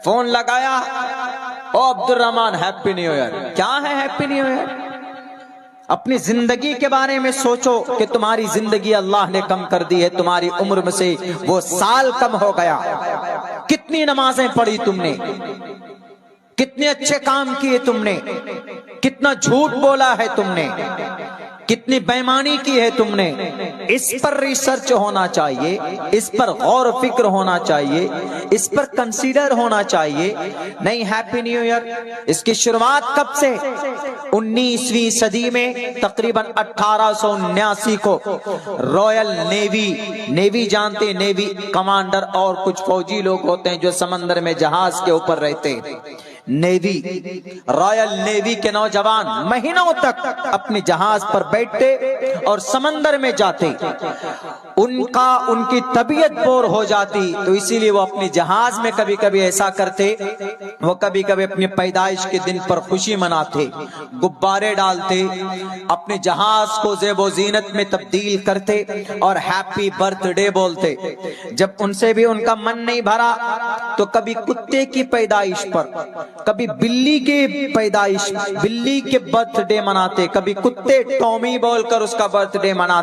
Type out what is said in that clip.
Phone لگایا، او عبد الرحمن happy new year. کیا ہے ہیپی نیو ایئر؟ اپنی زندگی کے بارے میں سوچو کہ تمہاری زندگی اللہ نے کم کر دی ہے، تمہاری عمر میں سے وہ سال کم ہو گیا۔ کتنی نمازیں پڑھی تم نے، کتنے اچھے کام کیے تم نے، کتنا جھوٹ بولا ہے تم نے، کتنی بےایمانی کی ہے تم نے۔ اس پر ریسرچ ہونا چاہیے، اس پر غور و فکر ہونا چاہیے، اس پر کنسیڈر ہونا چاہیے۔ نہیں، ہیپی نیو ایئر اس کی شروعات کب سے؟ 19ویں صدی میں تقریباً 1879 کو رائل نیوی جانتے ہیں، نیوی کمانڈر اور کچھ فوجی لوگ ہوتے ہیں جو سمندر میں جہاز کے اوپر رہتے ہیں، نیوی، رائل نیوی کے نوجوان مہینوں تک اپنے جہاز پر بیٹھتے اور سمندر میں جاتے۔ ان کی طبیعت بور ہو جاتی تو اسی لیے وہ اپنے جہاز میں کبھی کبھی ایسا کرتے، وہ کبھی کبھی اپنی پیدائش کے دن پر خوشی مناتے، غبارے ڈالتے، اپنے جہاز کو زیب و زینت میں تبدیل کرتے اور ہیپی برتھ ڈے بولتے۔ جب ان سے بھی ان کا من نہیں بھرا تو کبھی کتے کی پیدائش پر، کبھی بلی کے برتھ ڈے مناتے، کبھی کتے ٹامی بول کر اس کا برتھ ڈے مناتے۔